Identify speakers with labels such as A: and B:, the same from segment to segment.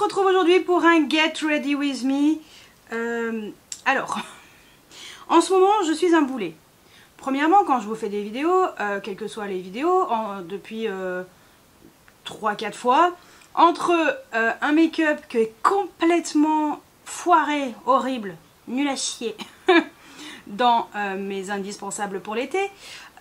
A: retrouve aujourd'hui pour un Get Ready With Me. Alors, en ce moment, je suis un boulet. Premièrement, quand je vous fais des vidéos, quelles que soient les vidéos, depuis 3-4 fois, entre un make-up qui est complètement foiré, horrible, nul à chier, dans mes indispensables pour l'été,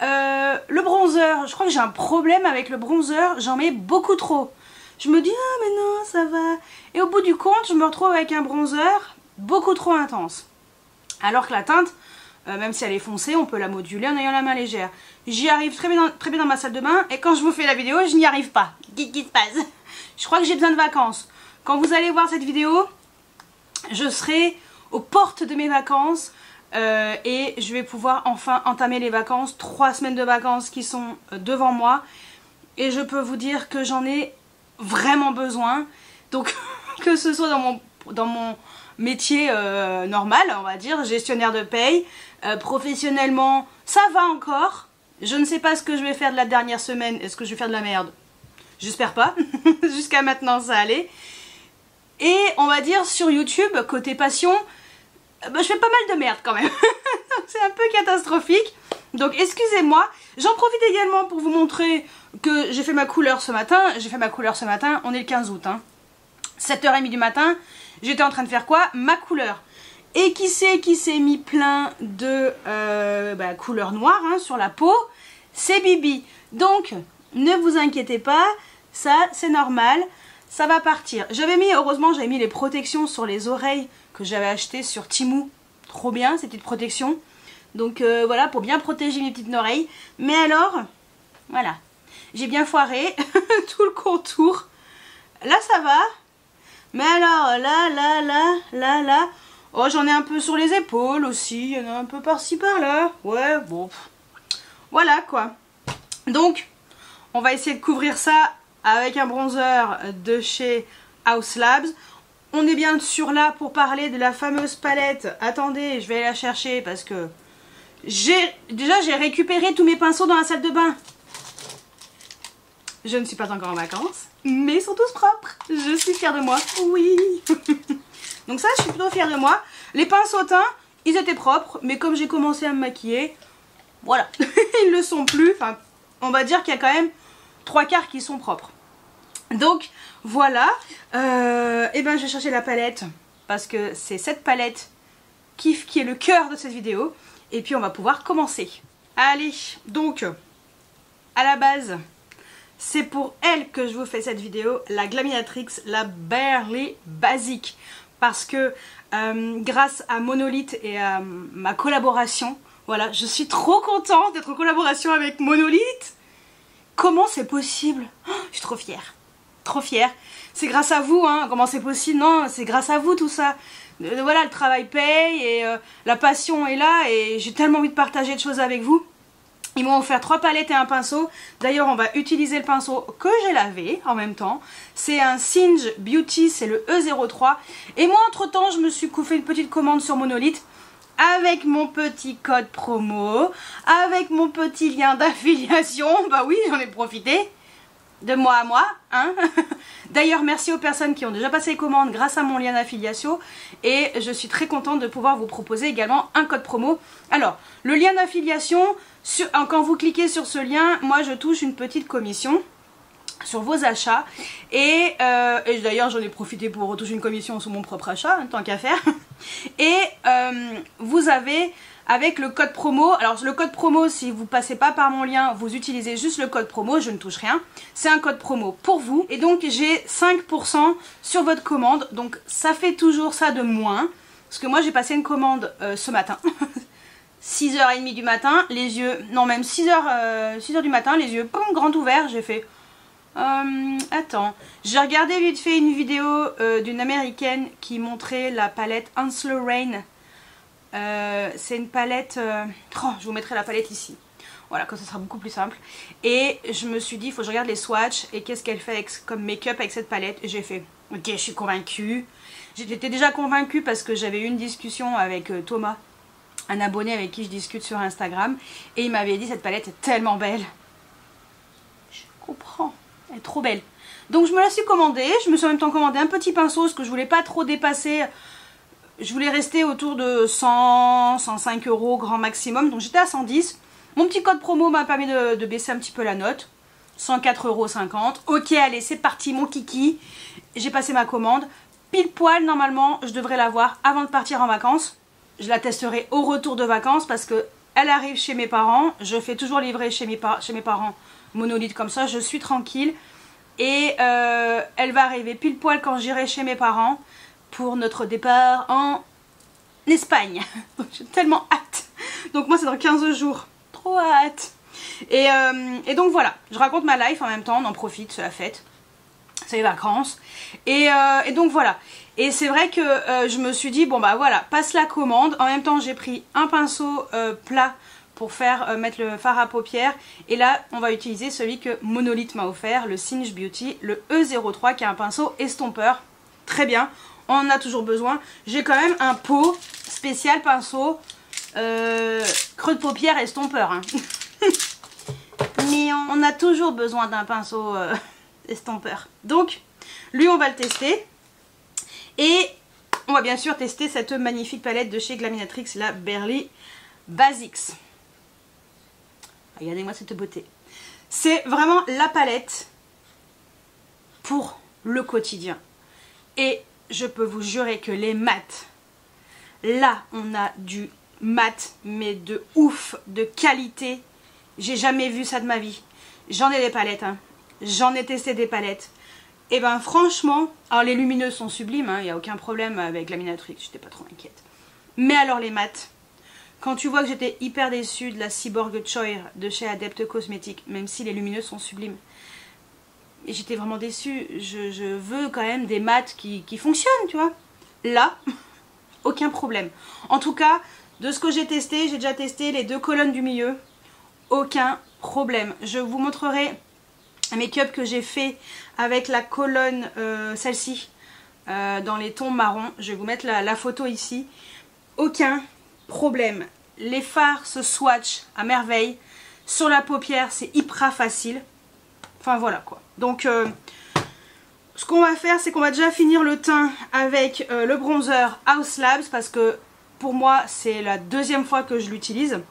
A: le bronzer, je crois que j'ai un problème avec le bronzer, j'en mets beaucoup trop. Je me dis, ah mais non, ça va. Et au bout du compte, je me retrouve avec un bronzer beaucoup trop intense. Alors que la teinte, même si elle est foncée, on peut la moduler en ayant la main légère. J'y arrive très bien dans ma salle de bain, et quand je vous fais la vidéo, je n'y arrive pas. Qu'est-ce qui se passe? Je crois que j'ai besoin de vacances. Quand vous allez voir cette vidéo, je serai aux portes de mes vacances, et je vais pouvoir enfin entamer les vacances. 3 semaines de vacances qui sont devant moi. Et je peux vous dire que j'en ai vraiment besoin. Donc que ce soit dans mon métier normal, on va dire, gestionnaire de paye, professionnellement, ça va encore. Je ne sais pas ce que je vais faire de la dernière semaine. Est-ce que je vais faire de la merde? J'espère pas. Jusqu'à maintenant ça allait. Et on va dire sur YouTube, côté passion, je fais pas mal de merde quand même. C'est un peu catastrophique. Donc excusez-moi. J'en profite également pour vous montrer que j'ai fait ma couleur ce matin. On est le 15 août. 7h30 du matin. J'étais en train de faire quoi? Ma couleur. Et qui c'est qui s'est mis plein de couleur noire sur la peau? C'est Bibi. Donc ne vous inquiétez pas. Ça c'est normal. Ça va partir. Heureusement j'avais mis les protections sur les oreilles que j'avais acheté sur Temu. Trop bien ces petites protections. Donc voilà, pour bien protéger mes petites oreilles. Mais alors, voilà. J'ai bien foiré tout le contour. Là ça va. Mais alors, là. Oh, j'en ai un peu sur les épaules aussi. Il y en a un peu par-ci par-là. Ouais, bon. Voilà quoi. Donc, on va essayer de couvrir ça avec un bronzer de chez Haus Labs. On est bien sûr là pour parler de la fameuse palette. Attendez, je vais aller la chercher parce que j'ai récupéré tous mes pinceaux dans la salle de bain. Je ne suis pas encore en vacances, mais ils sont tous propres. Je suis fière de moi, oui. Donc ça, je suis plutôt fière de moi. Les pinceaux teints, ils étaient propres, mais comme j'ai commencé à me maquiller, voilà, ils ne le sont plus. Enfin, on va dire qu'il y a quand même 3/4 qui sont propres. Donc voilà, et ben je vais chercher la palette parce que c'est cette palette qui est le cœur de cette vidéo. Et puis on va pouvoir commencer. Allez, donc à la base, c'est pour elle que je vous fais cette vidéo, la Glaminatrix, la Barely Basic. Parce que grâce à Monolith et à ma collaboration, voilà, je suis trop contente d'être en collaboration avec Monolith. Comment c'est possible? Oh, je suis trop fière. Trop fière. C'est grâce à vous, comment c'est possible? Non, c'est grâce à vous tout ça. Voilà, le travail paye et la passion est là et j'ai tellement envie de partager de choses avec vous. Ils m'ont offert 3 palettes et un pinceau. D'ailleurs, on va utiliser le pinceau que j'ai lavé en même temps. C'est un Singe Beauty, c'est le E03. Et moi, entre-temps, je me suis fait une petite commande sur Monolith avec mon petit code promo, avec mon petit lien d'affiliation. Bah oui, j'en ai profité. De moi à moi, D'ailleurs, merci aux personnes qui ont déjà passé commande grâce à mon lien d'affiliation. Et je suis très contente de pouvoir vous proposer également un code promo. Alors, le lien d'affiliation, quand vous cliquez sur ce lien, moi je touche une petite commission sur vos achats. Et d'ailleurs, j'en ai profité pour retoucher une commission sur mon propre achat, tant qu'à faire. Et vous avez... avec le code promo, alors le code promo, si vous passez pas par mon lien, vous utilisez juste le code promo, je ne touche rien. C'est un code promo pour vous. Et donc j'ai 5% sur votre commande. Donc ça fait toujours ça de moins. Parce que moi j'ai passé une commande ce matin. 6h30 du matin, les yeux, non même 6h du matin, les yeux grand ouverts, j'ai fait... attends, j'ai regardé vite fait une vidéo d'une américaine qui montrait la palette Onslow Rain. C'est une palette, je vous mettrai la palette ici, voilà, comme ça sera beaucoup plus simple. Et je me suis dit, il faut que je regarde les swatchs et qu'est-ce qu'elle fait comme make-up avec cette palette. Et j'ai fait, ok, je suis convaincue. J'étais déjà convaincue parce que j'avais eu une discussion avec Thomas, un abonné avec qui je discute sur Instagram. Et il m'avait dit, cette palette est tellement belle. Je comprends, elle est trop belle. Donc je me la suis commandée, je me suis en même temps commandé un petit pinceau parce que je voulais pas trop dépasser. Je voulais rester autour de 100, 105 € grand maximum, donc j'étais à 110. Mon petit code promo m'a permis de baisser un petit peu la note. 104,50 €. Ok, allez, c'est parti, mon kiki. J'ai passé ma commande. Pile poil, normalement, je devrais l'avoir avant de partir en vacances. Je la testerai au retour de vacances parce que elle arrive chez mes parents. Je fais toujours livrer chez mes parents monolithe comme ça, je suis tranquille. Et elle va arriver pile poil quand j'irai chez mes parents pour notre départ en Espagne. J'ai tellement hâte. Donc moi, c'est dans 15 jours. Trop hâte. Et donc voilà, je raconte ma life en même temps, on en profite, c'est la fête, c'est les vacances. Et donc voilà. Et c'est vrai que je me suis dit, bon bah voilà, passe la commande. En même temps, j'ai pris un pinceau plat pour faire mettre le fard à paupières. Et là, on va utiliser celui que Monolith m'a offert, le Singe Beauty, le E03, qui est un pinceau estompeur. Très bien, on en a toujours besoin. J'ai quand même un pot spécial pinceau creux de paupières estompeur. Hein. Mais on a toujours besoin d'un pinceau estompeur. Donc, lui, on va le tester. Et on va bien sûr tester cette magnifique palette de chez Glaminatrix, la Berly Basics. Regardez-moi cette beauté. C'est vraiment la palette pour le quotidien. Et je peux vous jurer que les mats, là, on a du mat, mais de ouf, de qualité. J'ai jamais vu ça de ma vie. J'en ai des palettes, hein. J'en ai testé des palettes. Et ben franchement, alors les lumineuses sont sublimes, il n'y a aucun problème avec la Glaminatrix, j'étais pas trop inquiète. Mais alors les mats, quand tu vois que j'étais hyper déçue de la Cyborg Choir de chez Adept Cosmetics, même si les lumineuses sont sublimes, et j'étais vraiment déçue, je veux quand même des mats qui fonctionnent, tu vois. Là, aucun problème. En tout cas, de ce que j'ai testé, j'ai déjà testé les deux colonnes du milieu. Aucun problème. Je vous montrerai un make-up que j'ai fait avec la colonne, celle-ci, dans les tons marron. Je vais vous mettre la photo ici. Aucun problème. Les fards se swatchent à merveille. Sur la paupière, c'est hyper facile. Enfin voilà quoi. Donc, ce qu'on va faire, c'est qu'on va déjà finir le teint avec le bronzer Haus Labs parce que pour moi, c'est la deuxième fois que je l'utilise.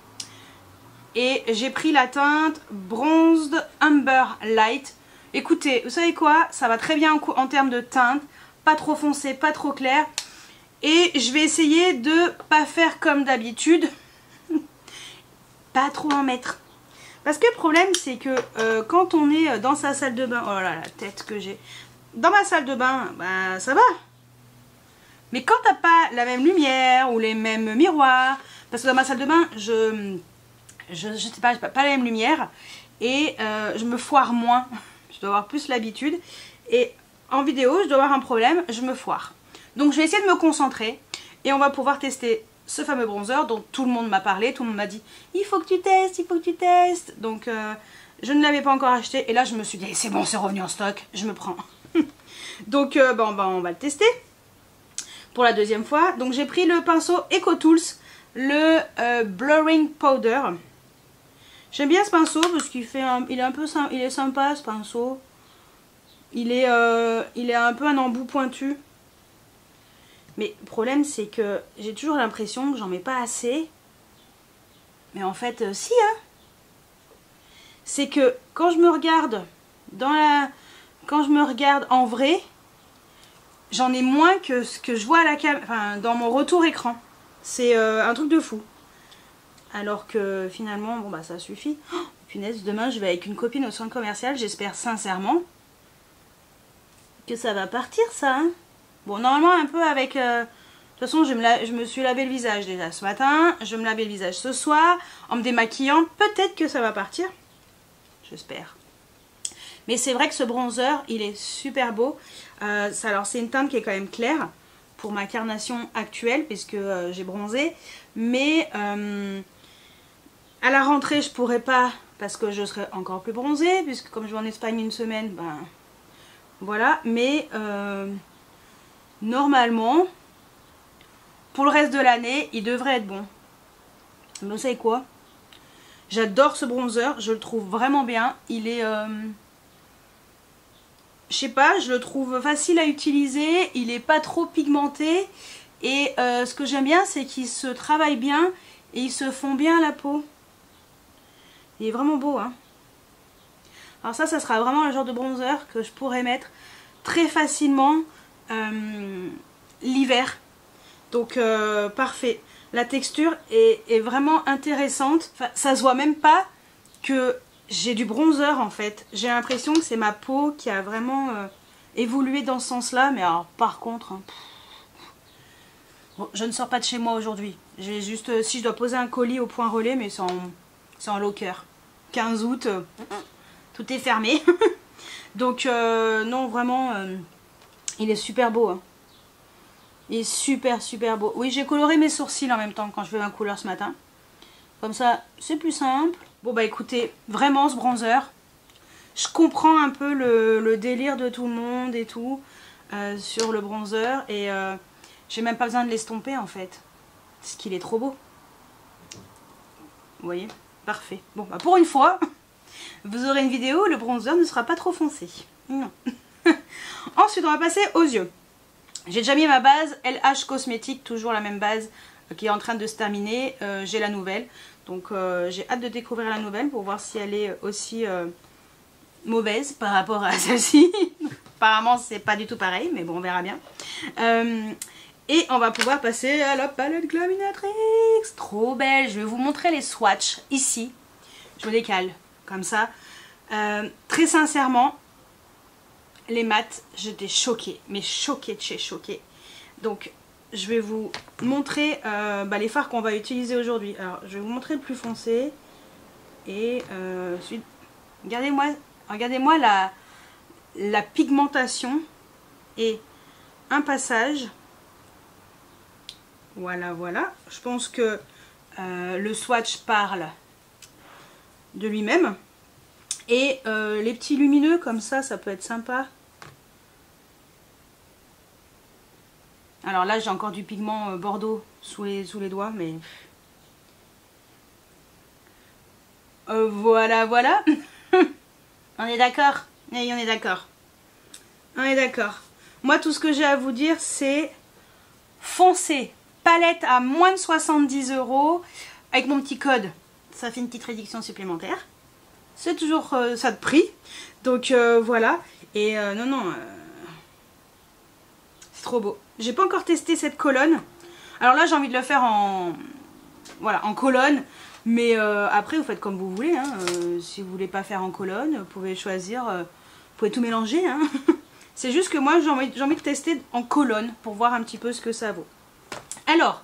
A: Et j'ai pris la teinte Bronzed Amber Light. Écoutez, vous savez quoi? Ça va très bien en termes de teinte. Pas trop foncé, pas trop clair. Et je vais essayer de pas faire comme d'habitude. Pas trop en mettre. Parce que le problème, c'est que quand on est dans sa salle de bain... Oh là, la tête que j'ai. Dans ma salle de bain, bah ça va. Mais quand t'as pas la même lumière ou les mêmes miroirs... Parce que dans ma salle de bain, je sais pas, j'ai pas la même lumière et je me foire moins. Je dois avoir plus l'habitude et en vidéo je dois avoir un problème, je me foire. Donc je vais essayer de me concentrer et on va pouvoir tester ce fameux bronzer dont tout le monde m'a parlé, tout le monde m'a dit il faut que tu testes, il faut que tu testes. Donc je ne l'avais pas encore acheté et là je me suis dit c'est bon, c'est revenu en stock, je me prends. Donc on va le tester pour la deuxième fois. Donc j'ai pris le pinceau EcoTools, le Blurring Powder. J'aime bien ce pinceau parce qu'il fait il est un peu il est sympa ce pinceau. Il est un peu un embout pointu. Mais le problème c'est que j'ai toujours l'impression que j'en mets pas assez. Mais en fait si hein. C'est que quand je me regarde quand je me regarde en vrai, j'en ai moins que ce que je vois à la enfin, dans mon retour écran. C'est un truc de fou. Alors que finalement, bon bah ça suffit. Oh, punaise, demain je vais avec une copine au centre commercial. J'espère sincèrement que ça va partir ça. Hein. Bon, normalement un peu avec... de toute façon, je me suis lavé le visage déjà ce matin. Je vais me laver le visage ce soir. En me démaquillant, peut-être que ça va partir. J'espère. Mais c'est vrai que ce bronzer, il est super beau. Alors c'est une teinte qui est quand même claire pour ma carnation actuelle puisque j'ai bronzé. Mais... à la rentrée, je pourrais pas parce que je serai encore plus bronzée puisque comme je vais en Espagne une semaine, ben voilà. Mais normalement, pour le reste de l'année, il devrait être bon. Mais vous savez quoi? J'adore ce bronzer, je le trouve vraiment bien. Il est je sais pas, je le trouve facile à utiliser, il est pas trop pigmenté. Et ce que j'aime bien, c'est qu'il se travaille bien et il se fond bien à la peau. Il est vraiment beau, hein. Alors ça sera vraiment le genre de bronzer que je pourrais mettre très facilement l'hiver. Donc parfait. La texture est vraiment intéressante. Enfin, ça se voit même pas que j'ai du bronzer en fait. J'ai l'impression que c'est ma peau qui a vraiment évolué dans ce sens-là. Mais alors par contre, hein, bon, je ne sors pas de chez moi aujourd'hui. J'ai juste, si je dois poser un colis au point relais, mais c'est en locker. 15 août, tout est fermé. Donc non, vraiment, il est super beau. Hein. Il est super beau. Oui, j'ai coloré mes sourcils en même temps quand je vais un couleur ce matin. Comme ça, c'est plus simple. Bon bah écoutez, vraiment ce bronzer, je comprends un peu le délire de tout le monde et tout sur le bronzer. Et j'ai même pas besoin de l'estomper en fait. Parce qu'il est trop beau. Vous voyez? Parfait. Bon bah pour une fois, vous aurez une vidéo où le bronzer ne sera pas trop foncé. Non. Ensuite, on va passer aux yeux. J'ai déjà mis ma base LH Cosmétique, toujours la même base qui est en train de se terminer. J'ai la nouvelle. Donc j'ai hâte de découvrir la nouvelle pour voir si elle est aussi mauvaise par rapport à celle-ci. Apparemment c'est pas du tout pareil, mais bon on verra bien. Et on va pouvoir passer à la palette Glaminatrix. Trop belle. Je vais vous montrer les swatchs ici. Je me décale comme ça. Très sincèrement, les mats, j'étais choquée. Mais choquée de chez choquée. Donc je vais vous montrer les fards qu'on va utiliser aujourd'hui. Alors je vais vous montrer le plus foncé. Et regardez-moi la pigmentation et un passage. Voilà. Je pense que le swatch parle de lui-même. Et les petits lumineux comme ça peut être sympa. Alors là, j'ai encore du pigment bordeaux sous les doigts, mais... voilà. On est d'accord? Oui, on est d'accord. On est d'accord. Moi, tout ce que j'ai à vous dire, c'est foncez. Palette à moins de 70 €. Avec mon petit code, ça fait une petite réduction supplémentaire. C'est toujours ça de prix. Donc voilà. Et non. C'est trop beau. J'ai pas encore testé cette colonne. Alors là, j'ai envie de le faire en colonne. Mais après, vous faites comme vous voulez. Hein. Si vous voulez pas faire en colonne, vous pouvez choisir. Vous pouvez tout mélanger. Hein. C'est juste que moi, j'ai envie de tester en colonne pour voir un petit peu ce que ça vaut. Alors,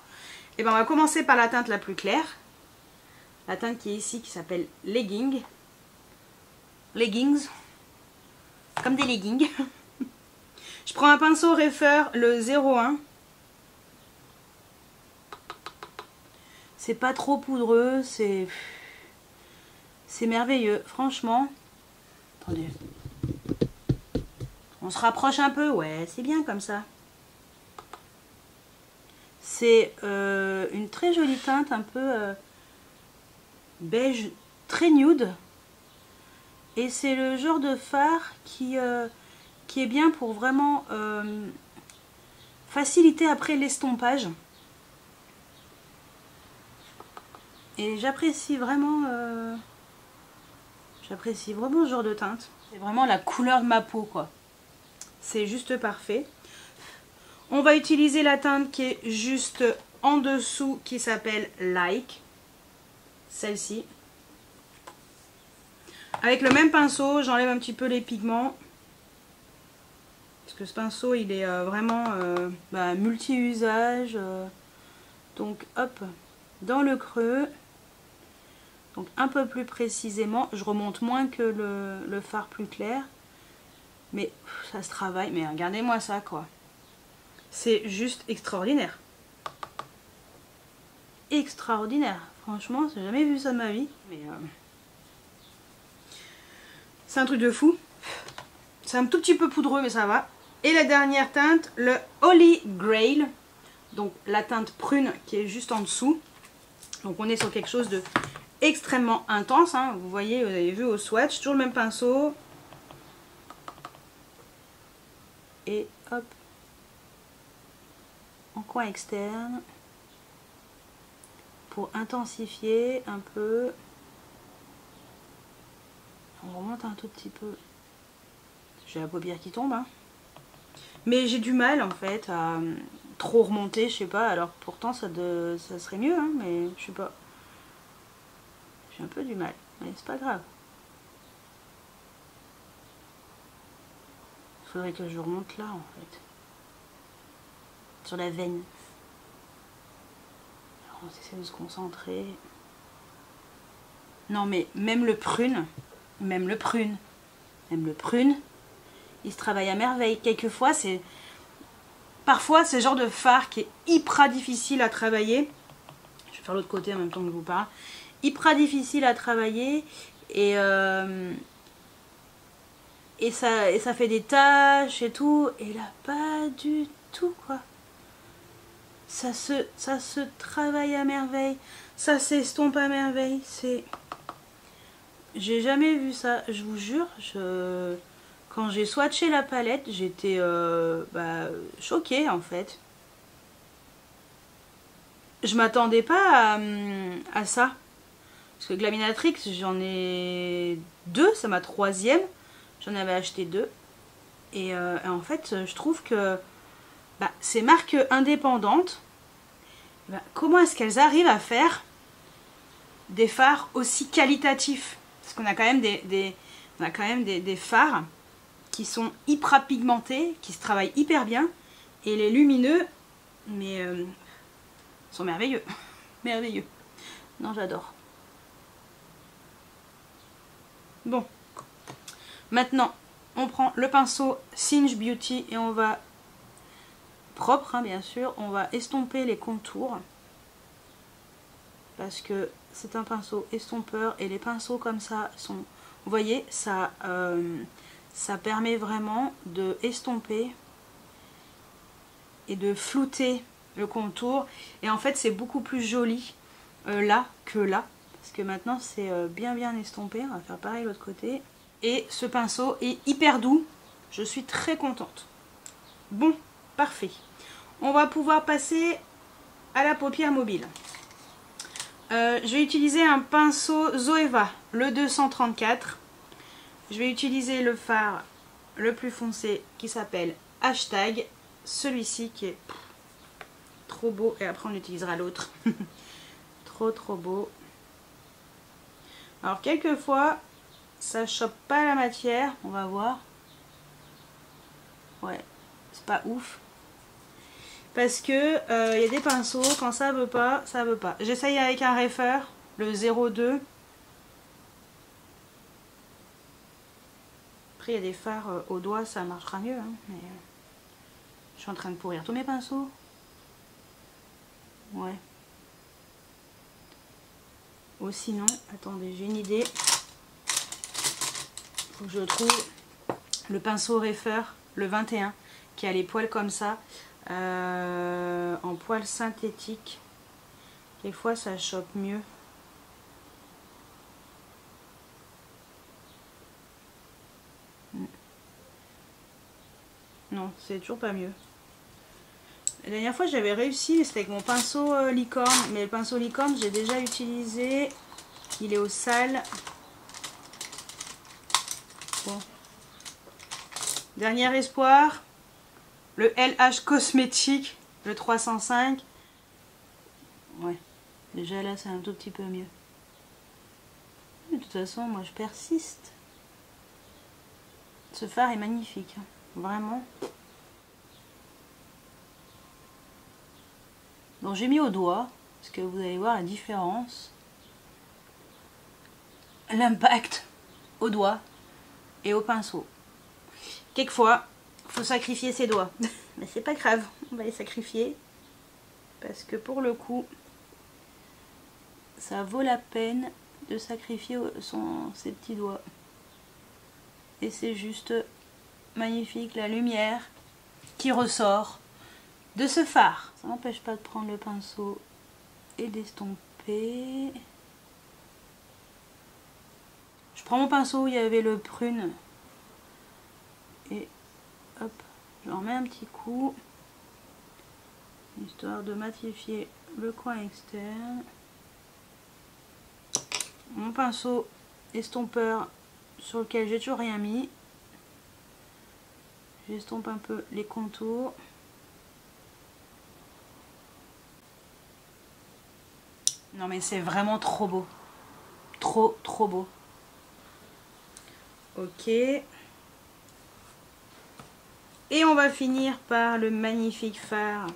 A: on va commencer par la teinte la plus claire. La teinte qui est ici, qui s'appelle Leggings. Comme des leggings. Je prends un pinceau Refer, le 01. C'est pas trop poudreux, c'est merveilleux, franchement. Attendez. On se rapproche un peu, ouais, c'est bien comme ça. C'est une très jolie teinte, un peu beige, très nude. Et c'est le genre de fard qui est bien pour vraiment faciliter après l'estompage. Et j'apprécie vraiment ce genre de teinte. C'est vraiment la couleur de ma peau, quoi. C'est juste parfait. On va utiliser la teinte qui est juste en dessous, qui s'appelle Like. Celle-ci. Avec le même pinceau, j'enlève un petit peu les pigments. Parce que ce pinceau, il est vraiment multi-usage. Donc, hop, dans le creux. Donc, un peu plus précisément. Je remonte moins que le fard plus clair. Mais ça se travaille. Mais regardez-moi ça, quoi. C'est juste extraordinaire. Extraordinaire. Franchement, j'ai jamais vu ça de ma vie. Mais c'est un truc de fou. C'est un tout petit peu poudreux, mais ça va. Et la dernière teinte, le Holy Grail. Donc la teinte prune qui est juste en dessous. Donc on est sur quelque chose de extrêmement intense. Hein. Vous voyez, vous avez vu au swatch, toujours le même pinceau. et hop, en coin externe, pour intensifier un peu. On remonte un tout petit peu. J'ai la paupière qui tombe, hein. Mais j'ai du mal en fait à trop remonter, je sais pas. Alors pourtant ça serait mieux, hein, mais je sais pas. J'ai un peu du mal, mais c'est pas grave. Il faudrait que je remonte là en fait. Sur la veine. Alors on essaie de se concentrer. Non mais même le prune, il se travaille à merveille. Quelquefois c'est... Parfois c'est le genre de fard qui est hyper difficile à travailler. Je vais faire l'autre côté en même temps que je vous parle. Hyper difficile à travailler et ça fait des taches et tout. Et là pas du tout quoi. Ça se travaille à merveille. Ça s'estompe à merveille. C'est... J'ai jamais vu ça, je vous jure. Quand j'ai swatché la palette, j'étais choquée en fait. Je m'attendais pas à ça. Parce que Glaminatrix, j'en ai 2, c'est ma 3e. J'en avais acheté 2. Et en fait, je trouve que ces marques indépendantes, comment est-ce qu'elles arrivent à faire des fards aussi qualitatifs? Parce qu'on a quand même des fards qui sont hyper pigmentés, qui se travaillent hyper bien. Et les lumineux, mais sont merveilleux. Merveilleux. Non, j'adore. Bon. Maintenant, on prend le pinceau Singe Beauty et on va, propre hein, bien sûr, on va estomper les contours. Parce que c'est un pinceau estompeur et les pinceaux comme ça sont... Vous voyez, ça permet vraiment de estomper et de flouter le contour. Et en fait, c'est beaucoup plus joli là que là. Parce que maintenant, c'est bien estompé. On va faire pareil de l'autre côté. Et ce pinceau est hyper doux. Je suis très contente. Bon, parfait. On va pouvoir passer à la paupière mobile. Je vais utiliser un pinceau Zoeva, le 234. Je vais utiliser le fard le plus foncé qui s'appelle Hashtag. Celui-ci qui est trop beau. Et après on utilisera l'autre. Trop beau. Alors quelquefois ça chope pas la matière. On va voir. Ouais, c'est pas ouf. Parce que y a des pinceaux, quand ça veut pas, ça veut pas. J'essaye avec un Refer, le 02. Après, il y a des fards au doigt, ça marchera mieux. Hein, mais je suis en train de pourrir tous mes pinceaux. Ouais. Ou sinon, attendez, j'ai une idée. Faut que je trouve le pinceau Refer, le 21, qui a les poils comme ça. En poils synthétiques. Des fois ça chope mieux. Non, c'est toujours pas mieux. La dernière fois j'avais réussi, c'était avec mon pinceau licorne. Mais le pinceau licorne j'ai déjà utilisé. Il est au sale. Bon. Dernier espoir. Le LH Cosmétique, le 305. Ouais, déjà là c'est un tout petit peu mieux. De toute façon, moi je persiste. Ce fard est magnifique, hein. Vraiment. Donc j'ai mis au doigt, parce que vous allez voir la différence. L'impact au doigt et au pinceau. Quelquefois, il faut sacrifier ses doigts. Mais c'est pas grave, on va les sacrifier. Parce que pour le coup, ça vaut la peine de sacrifier ses petits doigts. Et c'est juste magnifique, la lumière qui ressort de ce fard. Ça n'empêche pas de prendre le pinceau et d'estomper. Je prends mon pinceau où il y avait le prune. Et hop, Je remets un petit coup, histoire de matifier le coin externe. Mon pinceau estompeur sur lequel j'ai toujours rien mis. J'estompe un peu les contours. Non mais c'est vraiment trop beau. Trop beau. Ok. Et on va finir par le magnifique fard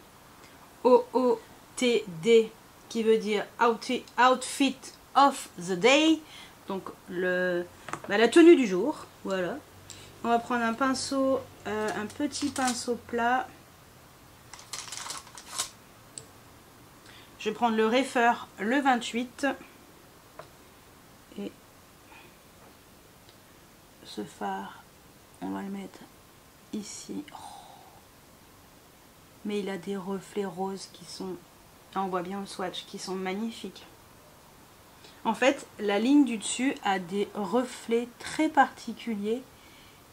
A: OOTD qui veut dire Outfit of the Day. Donc la tenue du jour. Voilà. On va prendre un pinceau, un petit pinceau plat. Je vais prendre le Refer, le 28. Et ce fard, on va le mettre ici. Oh. Mais il a des reflets roses qui sont, on voit bien le swatch, qui sont magnifiques. En fait, la ligne du dessus a des reflets très particuliers.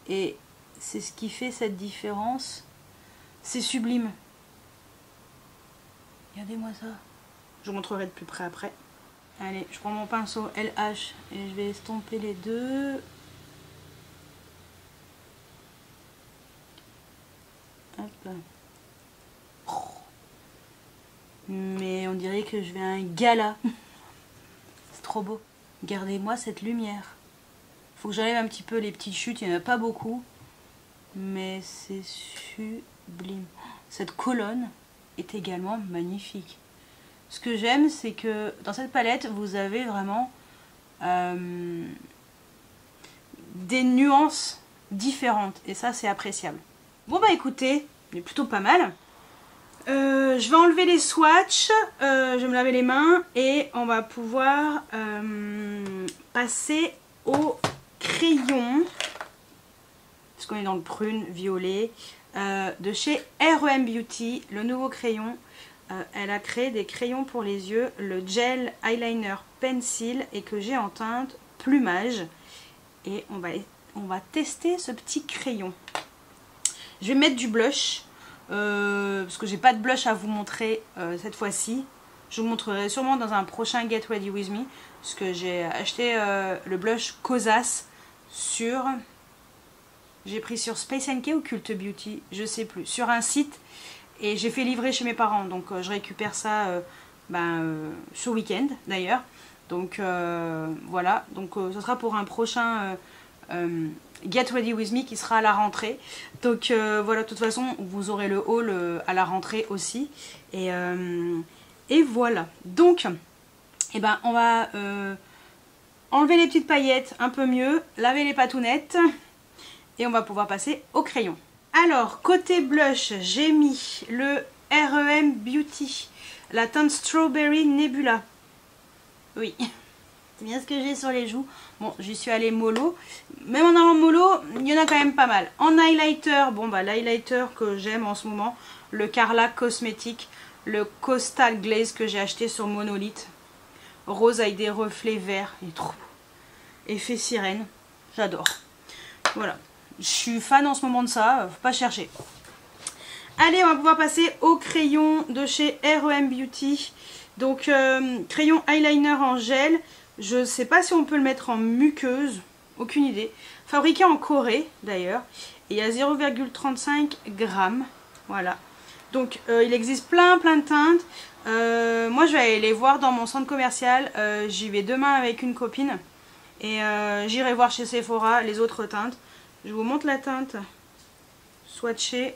A: Et c'est ce qui fait cette différence. C'est sublime. Regardez-moi ça. Je vous montrerai de plus près après. Allez, je prends mon pinceau LH et je vais estomper les deux. Hop là. Oh. Mais on dirait que je vais à un gala. C'est trop beau. Regardez-moi cette lumière. Faut que j'enlève un petit peu les petites chutes, il n'y en a pas beaucoup. Mais c'est sublime. Cette colonne est également magnifique. Ce que j'aime, c'est que dans cette palette, vous avez vraiment des nuances différentes. Et ça, c'est appréciable. Bon bah écoutez, il est plutôt pas mal. Je vais enlever les swatchs, je vais me laver les mains et on va pouvoir passer au crayon. Parce qu'on est dans le prune violet de chez R.E.M. Beauty, le nouveau crayon. Elle a créé des crayons pour les yeux, le gel eyeliner pencil et que j'ai en teinte plumage. Et on va tester ce petit crayon. Je vais mettre du blush parce que j'ai pas de blush à vous montrer cette fois-ci. Je vous montrerai sûrement dans un prochain Get Ready With Me parce que j'ai acheté le blush Kosas sur... J'ai pris sur Space & Key ou Cult Beauty, je sais plus, sur un site. Et j'ai fait livrer chez mes parents, donc je récupère ça ce week-end d'ailleurs. Donc voilà, donc ce sera pour un prochain Get Ready With Me qui sera à la rentrée. Donc voilà, de toute façon, vous aurez le haul à la rentrée aussi. Et voilà, donc on va enlever les petites paillettes un peu mieux, laver les patounettes et on va pouvoir passer au crayon. Alors, côté blush, j'ai mis le R.E.M. Beauty, la teinte Strawberry Nebula. Oui, c'est bien ce que j'ai sur les joues. Bon, j'y suis allée mollo. Même en allant mollo, il y en a quand même pas mal. En highlighter, bon bah l'highlighter que j'aime en ce moment, le Carla Cosmétique, le Coastal Glaze que j'ai acheté sur Monolith. Rose avec des reflets verts, il est trop beau. Effet sirène, j'adore. Voilà. Je suis fan en ce moment de ça, faut pas chercher. Allez, on va pouvoir passer au crayon de chez R.E.M. Beauty. Donc, crayon eyeliner en gel. Je sais pas si on peut le mettre en muqueuse, aucune idée. Fabriqué en Corée d'ailleurs. Et il y a 0,35 grammes. Voilà. Donc, il existe plein de teintes. Moi, je vais aller les voir dans mon centre commercial. J'y vais demain avec une copine. Et j'irai voir chez Sephora les autres teintes. Je vous montre la teinte swatchée.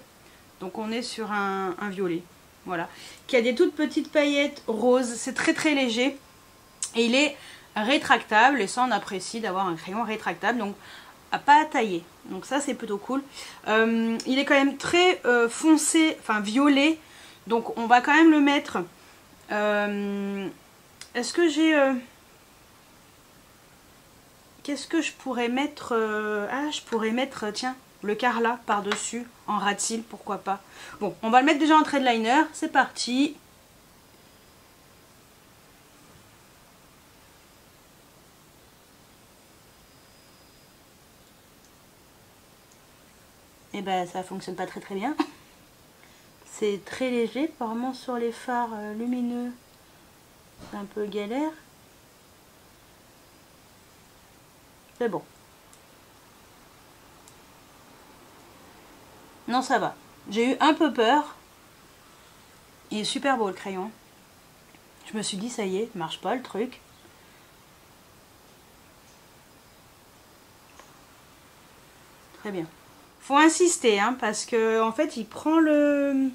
A: Donc on est sur un violet. Voilà. Qui a des toutes petites paillettes roses. C'est très léger. Et il est rétractable. Et ça on apprécie d'avoir un crayon rétractable. Donc à pas à tailler. Donc ça c'est plutôt cool. Il est quand même très foncé. Enfin violet. Donc on va quand même le mettre. Est-ce que j'ai... Qu'est-ce que je pourrais mettre je pourrais mettre, tiens, le Carla par-dessus, en ras de cils, pourquoi pas. Bon, on va le mettre déjà en trait de liner, c'est parti. et ben ça fonctionne pas très bien. C'est très léger, vraiment sur les fards lumineux, c'est un peu galère. C'est bon. Non, ça va. J'ai eu un peu peur. Il est super beau le crayon. Je me suis dit, ça y est, marche pas le truc. Très bien. Faut insister, hein, parce que en fait, il prend le...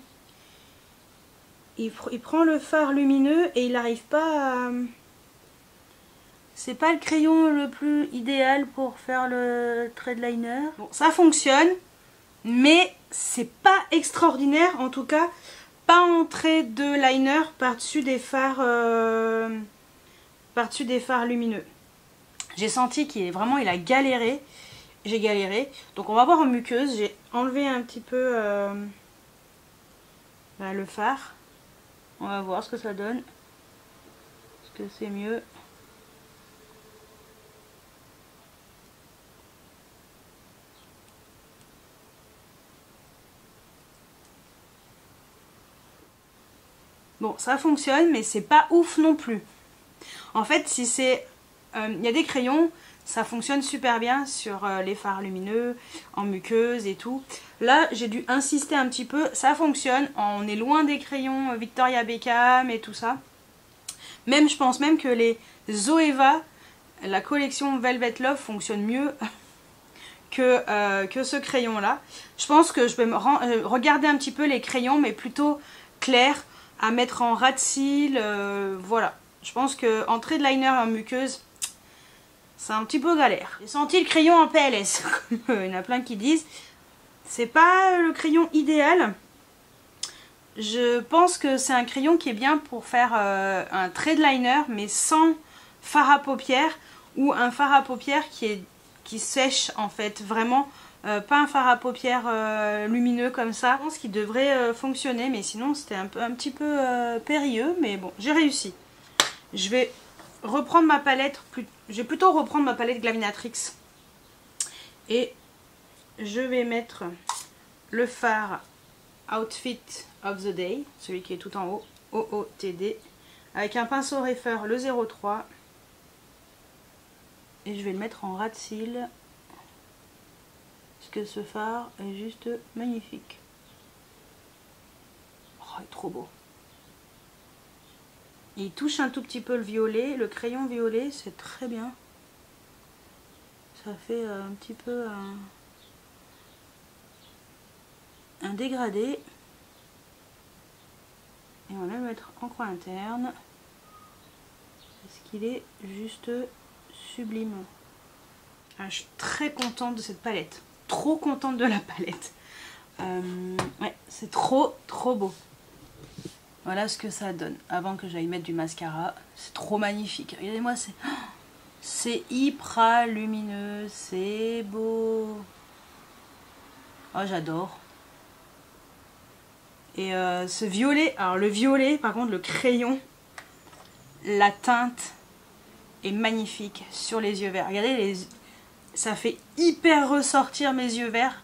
A: Il prend le fard lumineux et il n'arrive pas à... C'est pas le crayon le plus idéal pour faire le trade liner. Bon, ça fonctionne, mais c'est pas extraordinaire, en tout cas, pas en trait de liner par-dessus des fards lumineux. J'ai senti qu'il est vraiment, il a galéré. J'ai galéré. Donc on va voir en muqueuse. J'ai enlevé un petit peu le fard. On va voir ce que ça donne. Est-ce que c'est mieux? Bon, ça fonctionne, mais c'est pas ouf non plus. En fait, si c'est... Il y a des crayons, ça fonctionne super bien sur les fards lumineux, en muqueuse et tout. Là, j'ai dû insister un petit peu, ça fonctionne. On est loin des crayons Victoria Beckham et tout ça. Même, je pense même que les Zoeva, la collection Velvet Love, fonctionne mieux que ce crayon-là. Je pense que je vais me regarder un petit peu les crayons, mais plutôt clairs, à mettre en ras de cils, voilà. Je pense que en trait de liner et en muqueuse, c'est un petit peu galère. J'ai senti le crayon en PLS, il y en a plein qui disent. C'est pas le crayon idéal. Je pense que c'est un crayon qui est bien pour faire un trait de liner, mais sans fard à paupières, ou un fard à paupières qui sèche en fait, vraiment. Pas un fard à paupières lumineux comme ça. Je pense qu'il devrait fonctionner, mais sinon c'était un petit peu périlleux, mais bon, j'ai réussi. Je vais reprendre ma palette, je vais plutôt reprendre ma palette Glaminatrix et je vais mettre le fard Outfit of the Day, celui qui est tout en haut, OOTD, avec un pinceau Refer le 03 et je vais le mettre en ras de cils. Que ce fard est juste magnifique. Oh, il est trop beau. Il touche un tout petit peu le violet, le crayon violet, c'est très bien. Ça fait un petit peu un dégradé. Et on va le mettre en coin interne. Parce qu'il est juste sublime. Ah, je suis très contente de cette palette. Trop contente de la palette. Ouais, c'est trop beau. Voilà ce que ça donne. Avant que j'aille mettre du mascara, c'est trop magnifique. Regardez-moi, c'est hyper lumineux, c'est beau. Oh, j'adore. Et ce violet, alors le violet, par contre, le crayon, la teinte est magnifique sur les yeux verts. Regardez ça fait hyper ressortir mes yeux verts.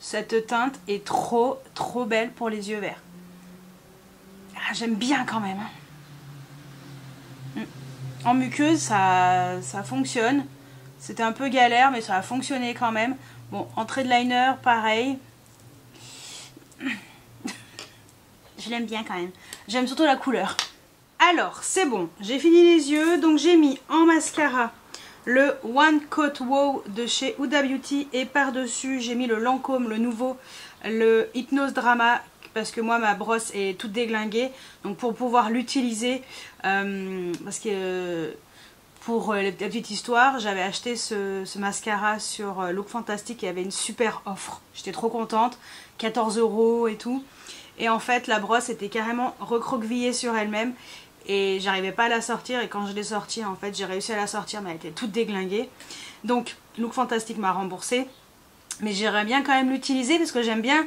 A: Cette teinte est trop belle pour les yeux verts. Ah, j'aime bien quand même. En muqueuse, ça fonctionne. C'était un peu galère, mais ça a fonctionné quand même. Bon, en trait de liner, pareil. Je l'aime bien quand même. J'aime surtout la couleur. Alors, c'est bon. J'ai fini les yeux. Donc, j'ai mis en mascara le One Coat Wow de chez Huda Beauty et par-dessus j'ai mis le Lancôme, le nouveau, le Hypnose Drama, parce que moi ma brosse est toute déglinguée, donc pour pouvoir l'utiliser, parce que pour la petite histoire, j'avais acheté ce mascara sur Look Fantastic, il y avait une super offre, j'étais trop contente, 14 € et tout, et en fait la brosse était carrément recroquevillée sur elle-même. Et j'arrivais pas à la sortir, et quand je l'ai sortie, en fait, j'ai réussi à la sortir, mais elle était toute déglinguée. Donc, Look Fantastic m'a remboursé. Mais j'aimerais bien quand même l'utiliser, parce que j'aime bien,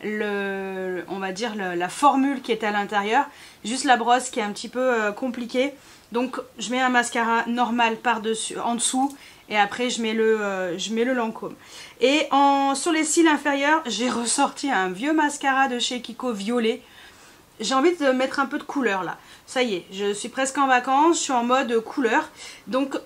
A: on va dire, la formule qui est à l'intérieur. Juste la brosse qui est un petit peu compliquée. Donc je mets un mascara normal par-dessus, en dessous, et après je mets le Lancôme. Et sur les cils inférieurs, j'ai ressorti un vieux mascara de chez Kiko violet. J'ai envie de mettre un peu de couleur là. Ça y est, je suis presque en vacances, je suis en mode couleur. Donc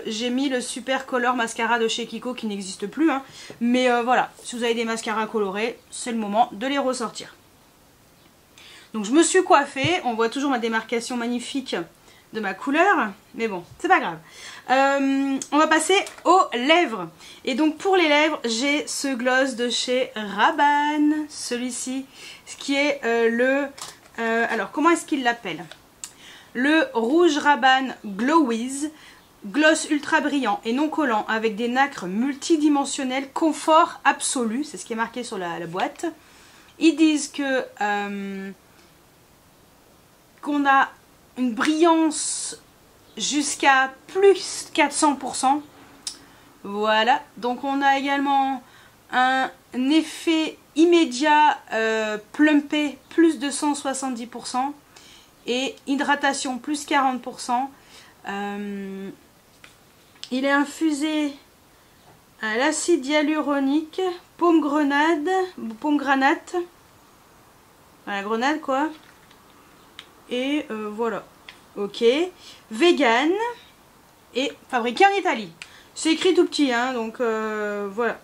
A: j'ai mis le Super Color Mascara de chez Kiko qui n'existe plus. Hein. Mais voilà, si vous avez des mascaras colorés, c'est le moment de les ressortir. Donc je me suis coiffée, on voit toujours ma démarcation magnifique de ma couleur. Mais bon, c'est pas grave. On va passer aux lèvres. Et donc pour les lèvres, j'ai ce gloss de chez Rabanne, celui-ci, ce qui est alors comment est-ce qu'il l'appelle? Le rouge Rabanne Glow With, gloss ultra brillant et non collant avec des nacres multidimensionnelles, confort absolu, c'est ce qui est marqué sur la boîte. Ils disent que qu'on a une brillance jusqu'à plus 400%. Voilà, donc on a également un effet immédiat plumpé plus de 170% et hydratation plus 40%. Il est infusé à l'acide hyaluronique, pomme grenade, voilà, grenade quoi. Et voilà, ok, vegan et fabriqué en Italie. C'est écrit tout petit, hein, donc voilà.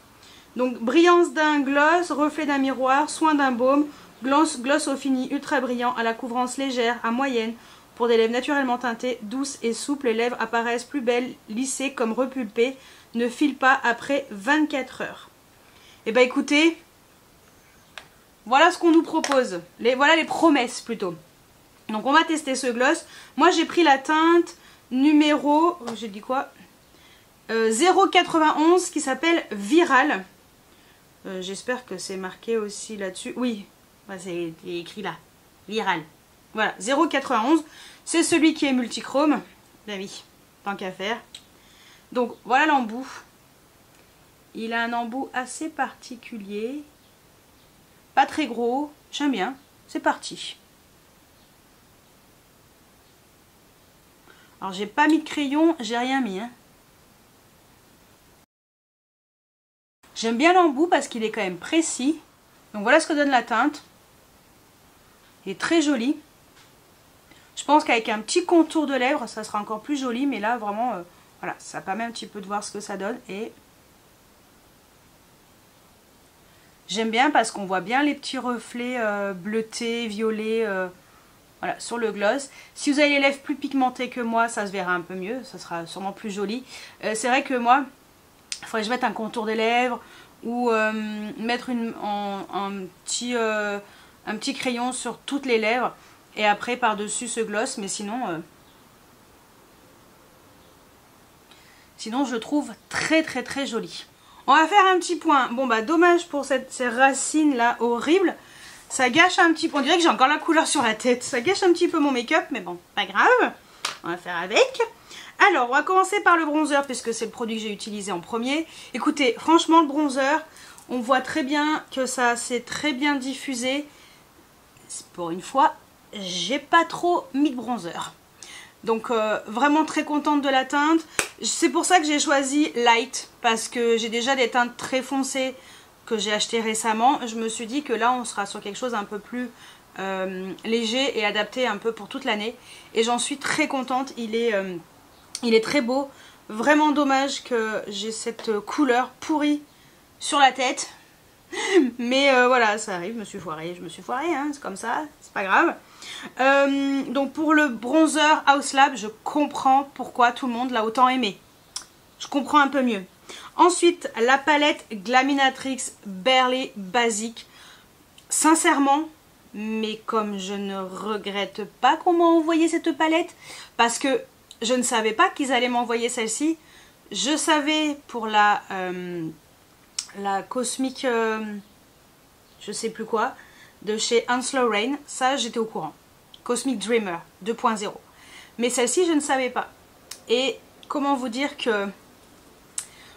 A: Donc brillance d'un gloss, reflet d'un miroir, soin d'un baume, gloss au fini ultra brillant à la couvrance légère à moyenne pour des lèvres naturellement teintées, douces et souples. Les lèvres apparaissent plus belles, lissées comme repulpées, ne filent pas après 24 heures. Et bah écoutez, voilà ce qu'on nous propose. Voilà les promesses plutôt. Donc on va tester ce gloss. Moi j'ai pris la teinte numéro, j'ai dit quoi, 0,91 qui s'appelle Viral. J'espère que c'est marqué aussi là-dessus. Oui, c'est écrit là. Viral. Voilà, 0,91. C'est celui qui est multichrome. Ben oui, tant qu'à faire. Donc voilà l'embout. Il a un embout assez particulier. Pas très gros. J'aime bien. C'est parti. Alors j'ai pas mis de crayon, j'ai rien mis. Hein. J'aime bien l'embout parce qu'il est quand même précis. Donc voilà ce que donne la teinte. Il est très joli. Je pense qu'avec un petit contour de lèvres, ça sera encore plus joli. Mais là, vraiment, voilà, ça permet un petit peu de voir ce que ça donne. Et j'aime bien parce qu'on voit bien les petits reflets bleutés, violets, voilà, sur le gloss. Si vous avez les lèvres plus pigmentées que moi, ça se verra un peu mieux. Ça sera sûrement plus joli. C'est vrai que moi, il faudrait que je mette un contour des lèvres ou mettre un petit crayon sur toutes les lèvres et après par-dessus ce gloss. Mais sinon je le trouve très très très joli. On va faire un petit point. Bon bah dommage pour ces racines là horribles. Ça gâche un petit peu. On dirait que j'ai encore la couleur sur la tête. Ça gâche un petit peu mon make-up, mais bon, pas grave. On va faire avec. Alors, on va commencer par le bronzer, puisque c'est le produit que j'ai utilisé en premier. Écoutez, franchement, le bronzer, on voit très bien que ça s'est très bien diffusé. Pour une fois, j'ai pas trop mis de bronzer. Donc, vraiment très contente de la teinte. C'est pour ça que j'ai choisi Light, parce que j'ai déjà des teintes très foncées que j'ai acheté récemment. Je me suis dit que là on sera sur quelque chose un peu plus léger et adapté un peu pour toute l'année et j'en suis très contente. Il est très beau. Vraiment dommage que j'ai cette couleur pourrie sur la tête, mais voilà, ça arrive. Je me suis foirée hein, c'est comme ça, c'est pas grave. Donc pour le bronzer House Lab, je comprends pourquoi tout le monde l'a autant aimé. Je comprends un peu mieux. Ensuite, la palette Glaminatrix Barely Basic. Sincèrement, mais comme je ne regrette pas qu'on m'a envoyé cette palette, parce que je ne savais pas qu'ils allaient m'envoyer celle-ci. Je savais pour la Cosmic, je sais plus quoi, de chez Hans Lorraine, ça j'étais au courant. Cosmic Dreamer 2.0. Mais celle-ci, je ne savais pas. Et comment vous dire que...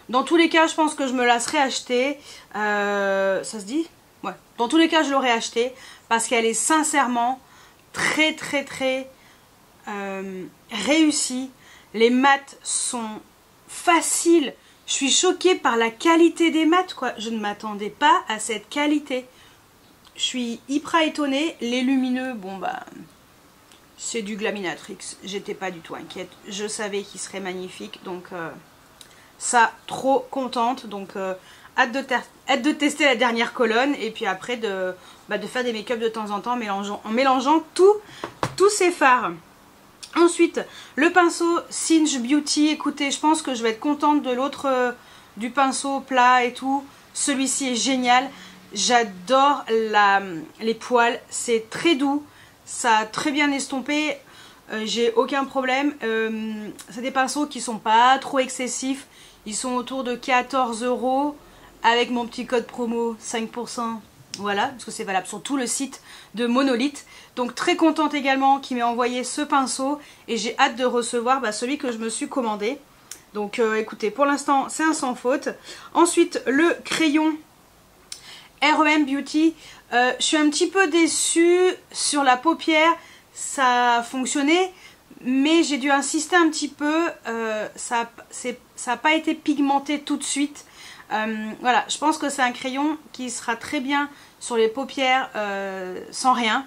A: Dans tous les cas, je pense que je me la serais achetée. Ça se dit? Ouais. Dans tous les cas, je l'aurais achetée parce qu'elle est sincèrement très très très réussi. Les mats sont faciles. Je suis choquée par la qualité des mats, quoi. Je ne m'attendais pas à cette qualité. Je suis hyper étonnée. Les lumineux, bon bah, c'est du Glaminatrix. J'étais pas du tout inquiète. Je savais qu'ils seraient magnifiques. Donc ça, trop contente. Donc hâte de tester la dernière colonne. Et puis après de faire des make-up de temps en temps en mélangeant tous ces fards. Ensuite, le pinceau Singe Beauty. Écoutez, je pense que je vais être contente de l'autre, du pinceau plat et tout. Celui-ci est génial. J'adore les poils. C'est très doux. Ça a très bien estompé. J'ai aucun problème. C'est des pinceaux qui sont pas trop excessifs. Ils sont autour de 14 € avec mon petit code promo 5%. Voilà, parce que c'est valable sur tout le site de Monolith. Donc très contente également qu'il m'ait envoyé ce pinceau. Et j'ai hâte de recevoir celui que je me suis commandé. Donc écoutez, pour l'instant c'est un sans faute. Ensuite le crayon R.E.M. Beauty. Je suis un petit peu déçue sur la paupière. Ça a fonctionné. Mais j'ai dû insister un petit peu. Ça n'a pas été pigmenté tout de suite. Voilà, je pense que c'est un crayon qui sera très bien sur les paupières sans rien,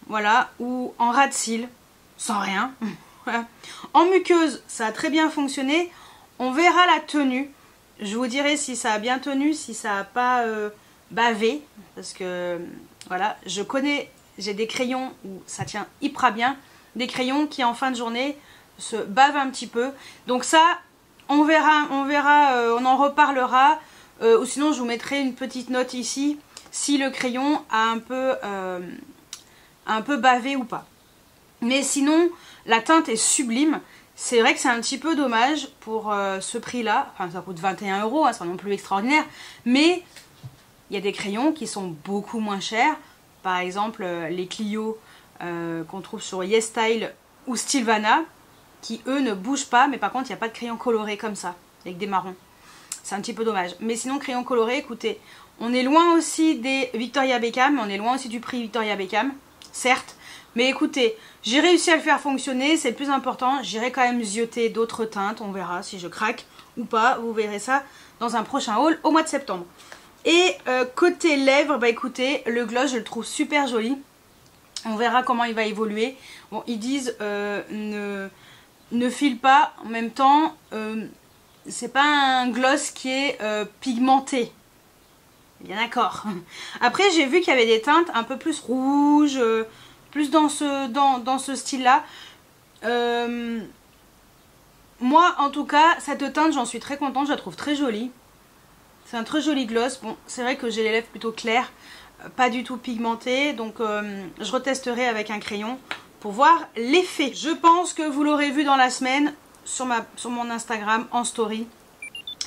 A: voilà, ou en ras de cils sans rien. Voilà. En muqueuse, ça a très bien fonctionné. On verra la tenue. Je vous dirai si ça a bien tenu, si ça n'a pas bavé, parce que voilà, j'ai des crayons où ça tient hyper bien, des crayons qui en fin de journée se bavent un petit peu. Donc ça, on verra, on en reparlera, ou sinon je vous mettrai une petite note ici si le crayon a un peu bavé ou pas. Mais sinon, la teinte est sublime. C'est vrai que c'est un petit peu dommage pour ce prix-là. Enfin, ça coûte 21 €, hein, c'est pas non plus extraordinaire. Mais il y a des crayons qui sont beaucoup moins chers. Par exemple, les Clio qu'on trouve sur YesStyle ou Stilvana, qui eux ne bougent pas, mais par contre il n'y a pas de crayon coloré comme ça, avec des marrons. C'est un petit peu dommage. Mais sinon, crayon coloré, écoutez, on est loin aussi des Victoria Beckham, on est loin aussi du prix Victoria Beckham, certes. Mais écoutez, j'ai réussi à le faire fonctionner, c'est le plus important. J'irai quand même zioter d'autres teintes, on verra si je craque ou pas. Vous verrez ça dans un prochain haul au mois de septembre. Et côté lèvres, bah écoutez, le gloss je le trouve super joli. On verra comment il va évoluer. Bon, ils disent ne file pas, en même temps, c'est pas un gloss qui est pigmenté. Bien d'accord. Après, j'ai vu qu'il y avait des teintes un peu plus rouges, plus dans ce style-là. Moi, en tout cas, cette teinte, j'en suis très contente, je la trouve très jolie. C'est un très joli gloss. Bon, c'est vrai que j'ai les lèvres plutôt claires, pas du tout pigmentées, donc je retesterai avec un crayon pour voir l'effet. Je pense que vous l'aurez vu dans la semaine sur mon Instagram en story.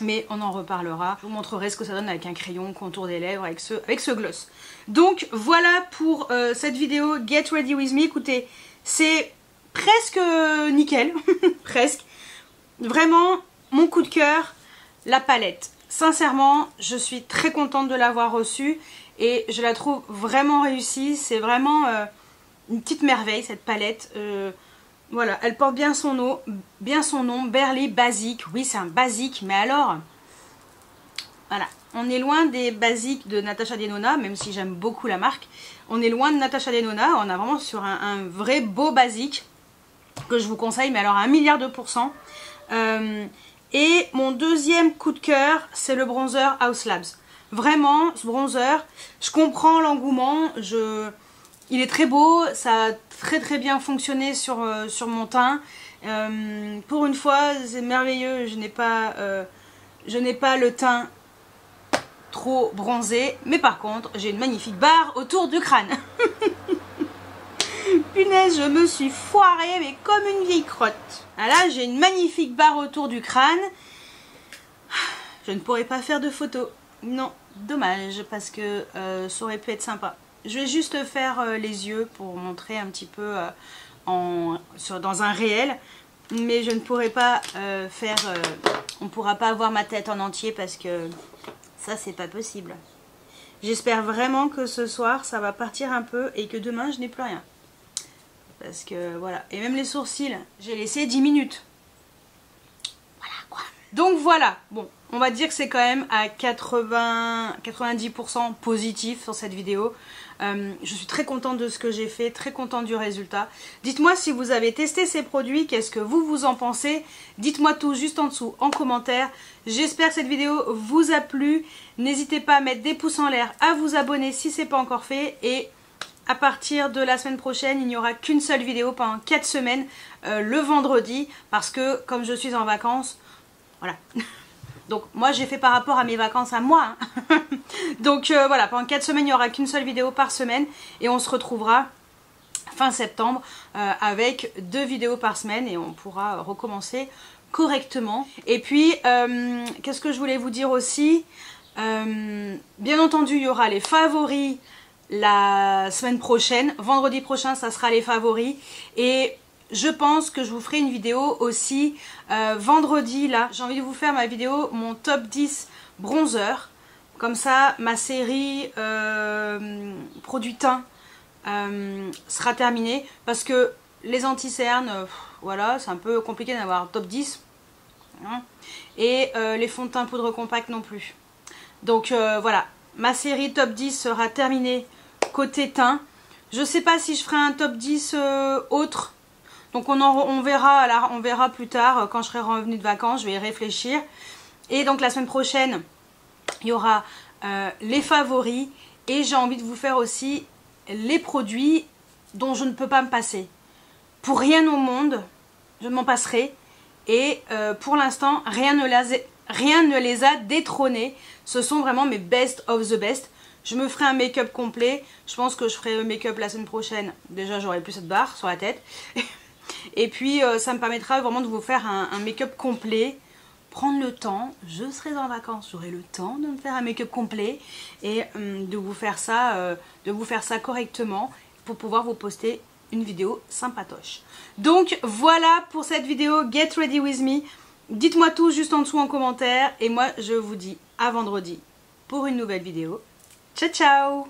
A: Mais on en reparlera. Je vous montrerai ce que ça donne avec un crayon, contour des lèvres, avec ce gloss. Donc voilà pour cette vidéo Get Ready With Me. Écoutez, c'est presque nickel. Presque. Vraiment, mon coup de cœur, la palette. Sincèrement, je suis très contente de l'avoir reçue. Et je la trouve vraiment réussie. C'est vraiment une petite merveille cette palette. Voilà, elle porte bien son nom, Berly Basique. Oui, c'est un basique, mais alors, voilà, on est loin des basiques de Natasha Denona, même si j'aime beaucoup la marque. On est loin de Natasha Denona, on a vraiment sur un vrai beau basique que je vous conseille, mais alors à 1 milliard de %. Et mon deuxième coup de cœur, c'est le bronzer Haus Labs. Vraiment, ce bronzer, je comprends l'engouement, il est très beau, ça a très bien fonctionné sur mon teint. Pour une fois, c'est merveilleux, je n'ai pas le teint trop bronzé, mais par contre, j'ai une magnifique barre autour du crâne. Punaise, je me suis foirée, mais comme une vieille crotte. Ah là, j'ai une magnifique barre autour du crâne. Je ne pourrais pas faire de photos. Non, dommage, parce que ça aurait pu être sympa. Je vais juste faire les yeux pour montrer un petit peu dans un réel. Mais je ne pourrai pas on ne pourra pas avoir ma tête en entier parce que ça, c'est pas possible. J'espère vraiment que ce soir, ça va partir un peu et que demain, je n'ai plus rien. Parce que voilà. Et même les sourcils, j'ai laissé 10 minutes. Voilà quoi. Donc voilà. Bon, on va dire que c'est quand même à 90% positif sur cette vidéo. Je suis très contente de ce que j'ai fait, très contente du résultat. Dites-moi si vous avez testé ces produits, qu'est-ce que vous en pensez? Dites-moi tout juste en dessous en commentaire. J'espère que cette vidéo vous a plu. N'hésitez pas à mettre des pouces en l'air, à vous abonner si ce n'est pas encore fait. Et à partir de la semaine prochaine, il n'y aura qu'une seule vidéo pendant 4 semaines, le vendredi. Parce que comme je suis en vacances, voilà. Donc moi j'ai fait par rapport à mes vacances à moi. Hein. Donc voilà, pendant 4 semaines, il n'y aura qu'une seule vidéo par semaine. Et on se retrouvera fin septembre avec 2 vidéos par semaine. Et on pourra recommencer correctement. Et puis, qu'est-ce que je voulais vous dire aussi? Bien entendu, il y aura les favoris la semaine prochaine. Vendredi prochain, ça sera les favoris. Et je pense que je vous ferai une vidéo aussi vendredi. Là, j'ai envie de vous faire ma vidéo, mon top 10 bronzer. Comme ça, ma série produits teint sera terminée. Parce que les anti-cernes, voilà, c'est un peu compliqué d'avoir top 10. Hein, et les fonds de teint poudre compacte non plus. Donc voilà, ma série top 10 sera terminée côté teint. Je sais pas si je ferai un top 10 autre. Donc on verra plus tard quand je serai revenue de vacances, je vais y réfléchir. Et donc la semaine prochaine, il y aura les favoris. Et j'ai envie de vous faire aussi les produits dont je ne peux pas me passer. Pour rien au monde, je m'en passerai. Et pour l'instant, rien ne les a détrônés. Ce sont vraiment mes best of the best. Je me ferai un make-up complet. Je pense que je ferai le make-up la semaine prochaine. Déjà, j'aurai plus cette barre sur la tête. Et puis, ça me permettra vraiment de vous faire un make-up complet. Prendre le temps. Je serai en vacances. J'aurai le temps de me faire un make-up complet. Et de vous faire ça correctement. Pour pouvoir vous poster une vidéo sympatoche. Donc, voilà pour cette vidéo Get Ready With Me. Dites-moi tout juste en dessous en commentaire. Et moi, je vous dis à vendredi pour une nouvelle vidéo. Ciao, ciao!